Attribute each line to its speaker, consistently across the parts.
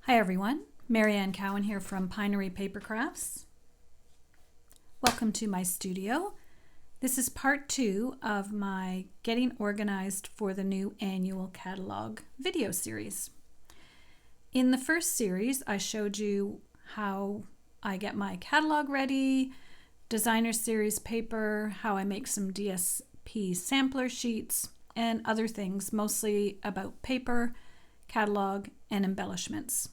Speaker 1: Hi everyone, Marianne Cowan here from Pinery Paper Crafts. Welcome to my studio. This is part 2 of my Getting Organized for the New Annual Catalog video series. In the first series, I showed you how I get my catalog ready, designer series paper, how I make some DSP sampler sheets, and other things, mostly about paper, catalog, and embellishments.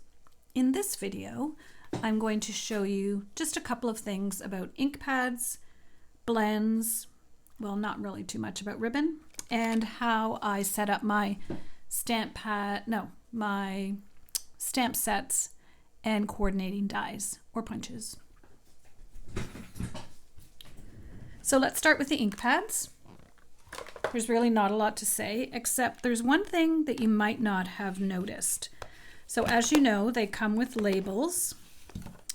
Speaker 1: In this video, I'm going to show you just a couple of things about ink pads, blends, well, not really too much about ribbon, and how I set up my my stamp sets and coordinating dies or punches. So let's start with the ink pads. There's really not a lot to say, except there's one thing that you might not have noticed. So as you know, they come with labels.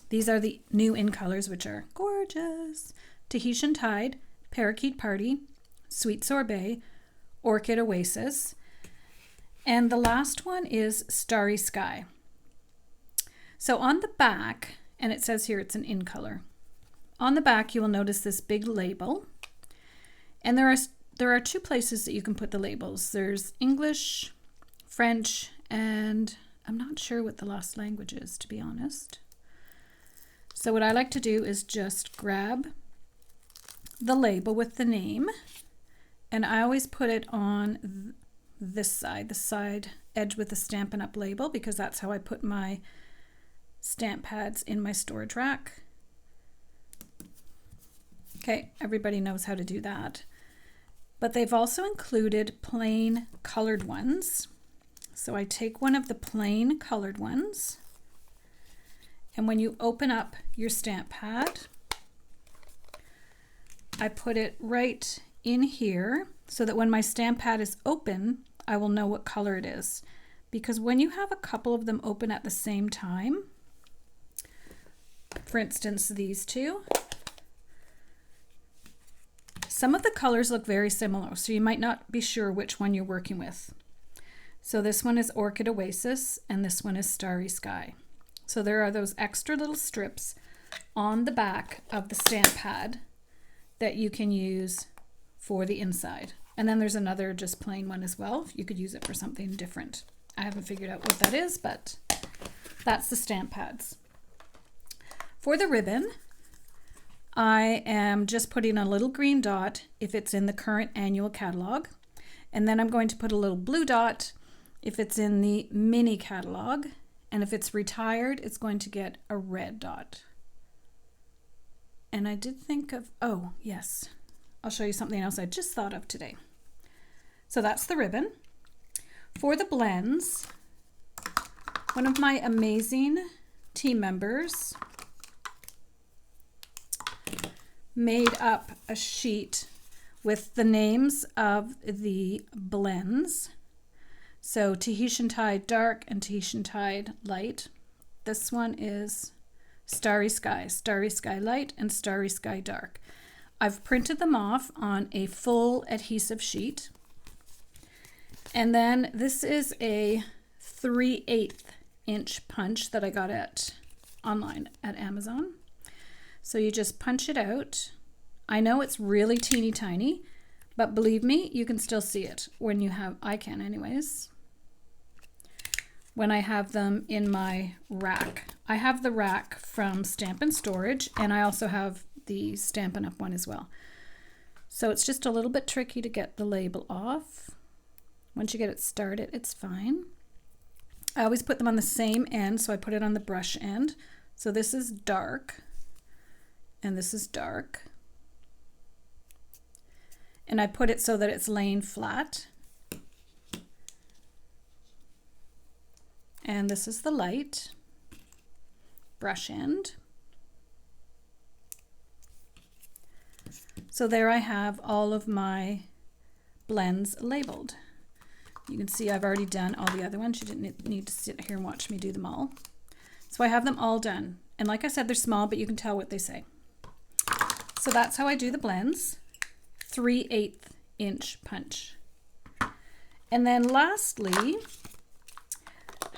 Speaker 1: These are the new in colors, which are gorgeous. Tahitian Tide, Parakeet Party, Sweet Sorbet, Orchid Oasis, and the last one is Starry Sky. So on the back, and it says here it's an in color. On the back, you will notice this big label, and there are two places that you can put the labels. There's English, French, and I'm not sure what the last language is, to be honest. So what I like to do is just grab the label with the name, and I always put it on this side, the side edge with the Stampin' Up label, because that's how I put my stamp pads in my storage rack. Okay, everybody knows how to do that. But they've also included plain colored ones. So I take one of the plain colored ones, and when you open up your stamp pad, I put it right in here so that when my stamp pad is open, I will know what color it is. Because when you have a couple of them open at the same time, for instance, these two, some of the colors look very similar, so you might not be sure which one you're working with. So this one is Orchid Oasis, and this one is Starry Sky. So there are those extra little strips on the back of the stamp pad that you can use for the inside. And then there's another just plain one as well. You could use it for something different. I haven't figured out what that is, but that's the stamp pads. For the ribbon, I am just putting a little green dot if it's in the current annual catalog. And then I'm going to put a little blue dot if it's in the mini catalog, and if it's retired, it's going to get a red dot. And I did think of, oh yes, I'll show you something else I just thought of today. So that's the ribbon. For the blends, one of my amazing team members made up a sheet with the names of the blends. So Tahitian Tide Dark and Tahitian Tide Light. This one is Starry Sky Light, and Starry Sky Dark. I've printed them off on a full adhesive sheet. And then this is a 3/8 inch punch that I got online at Amazon. So you just punch it out. I know it's really teeny tiny, but believe me, you can still see it when you have, I can anyways, when I have them in my rack. I have the rack from Stampin' Storage, and I also have the Stampin' Up one as well. So it's just a little bit tricky to get the label off. Once you get it started, it's fine. I always put them on the same end, so I put it on the brush end. So this is dark, and this is dark. And I put it so that it's laying flat. And this is the light, brush end. So there I have all of my blends labeled. You can see I've already done all the other ones. You didn't need to sit here and watch me do them all. So I have them all done. And like I said, they're small, but you can tell what they say. So that's how I do the blends. 3/8 inch punch. And then lastly,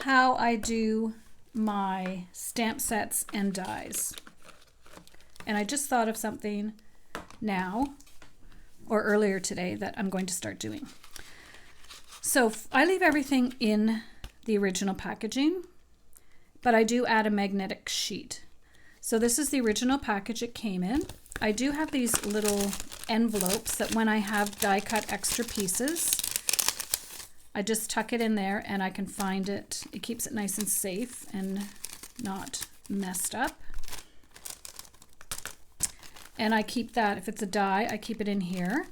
Speaker 1: how I do my stamp sets and dies. And I just thought of something now or earlier today that I'm going to start doing. So I leave everything in the original packaging, but I do add a magnetic sheet. So this is the original package it came in. I do have these little envelopes that when I have die cut extra pieces, I just tuck it in there and I can find it. It keeps it nice and safe and not messed up. And I keep that, if it's a die, I keep it in here.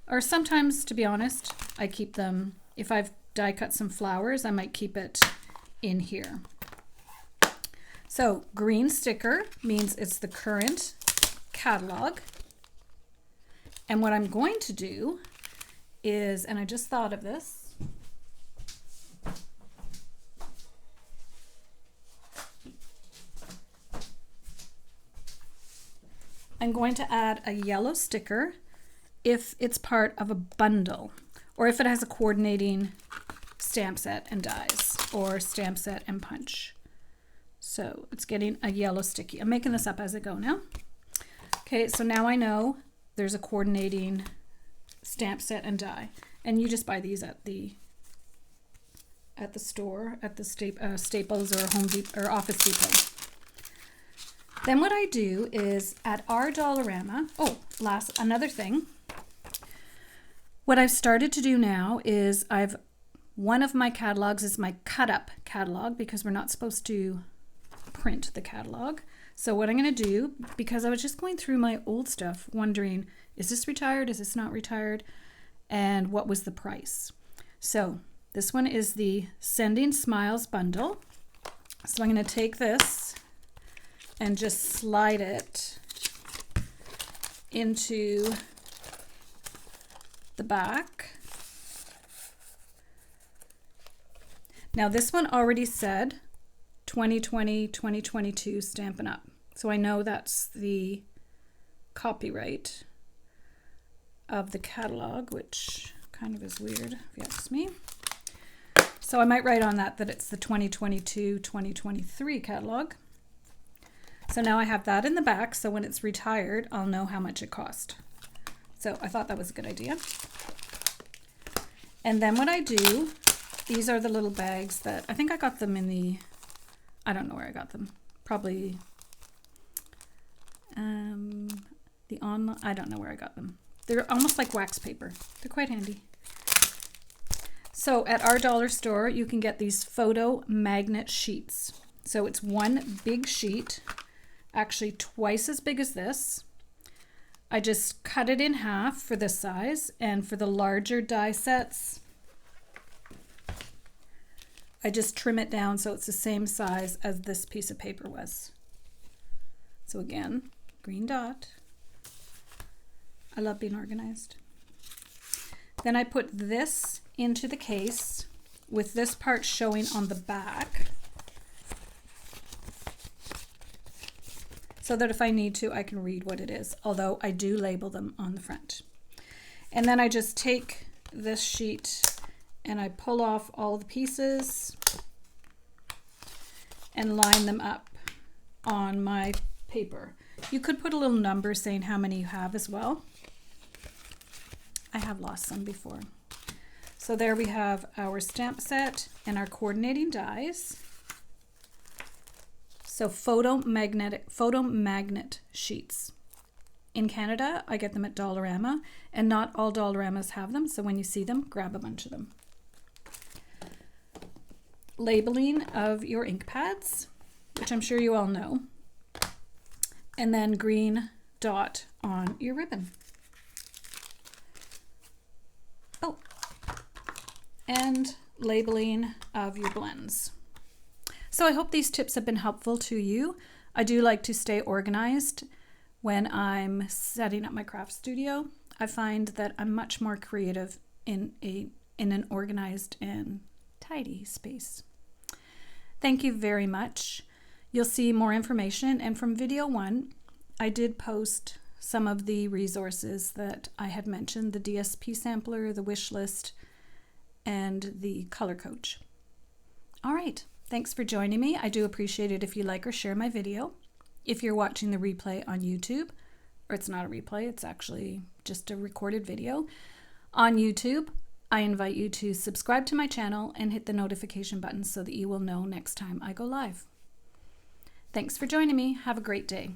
Speaker 1: Or sometimes, to be honest, I keep them, if I've die cut some flowers, I might keep it in here. So green sticker means it's the current catalog. And what I'm going to do is, and I just thought of this, I'm going to add a yellow sticker if it's part of a bundle, or if it has a coordinating stamp set and dies, or stamp set and punch. So it's getting a yellow sticky. I'm making this up as I go now. Okay, so now I know there's a coordinating stamp set and die, and you just buy these at the store, at the Staples or Home Depot or Office Depot. Then what I do is at our Dollarama, another thing. What I've started to do now is one of my catalogs is my cut up catalog, because we're not supposed to print the catalog. So what I'm going to do, because I was just going through my old stuff wondering, is this retired? Is this not retired? And what was the price? So this one is the Sending Smiles bundle. So I'm going to take this and just slide it into the back. Now this one already said 2020, 2022 Stampin' Up. So I know that's the copyright of the catalog, which kind of is weird if you ask me. So I might write on that it's the 2022, 2023 catalog. So now I have that in the back, so when it's retired, I'll know how much it cost. So I thought that was a good idea. And then what I do, these are the little bags that, I think I got them in the, I don't know where I got them. Probably the online, I don't know where I got them. They're almost like wax paper. They're quite handy. So at our dollar store, you can get these photo magnet sheets. So it's one big sheet, actually twice as big as this. I just cut it in half for this size, and for the larger die sets, I just trim it down so it's the same size as this piece of paper was. So again, green dot. I love being organized. Then I put this into the case with this part showing on the back, so that if I need to, I can read what it is, although I do label them on the front. And then I just take this sheet and I pull off all the pieces and line them up on my paper. You could put a little number saying how many you have as well. I have lost some before. So there we have our stamp set and our coordinating dies. So photo magnet sheets. In Canada, I get them at Dollarama, and not all Dollaramas have them, so when you see them, grab a bunch of them. Labeling of your ink pads, which I'm sure you all know, and then green dot on your ribbon. Oh, and labeling of your blends. So I hope these tips have been helpful to you. I do like to stay organized when I'm setting up my craft studio. I find that I'm much more creative in an organized and tidy space. Thank you very much. You'll see more information, and from video 1, I did post some of the resources that I had mentioned, the DSP sampler, the wish list, and the color coach. All right. Thanks for joining me. I do appreciate it if you like or share my video. If you're watching the replay on YouTube, or it's not a replay, it's actually just a recorded video on YouTube, I invite you to subscribe to my channel and hit the notification button so that you will know next time I go live. Thanks for joining me. Have a great day.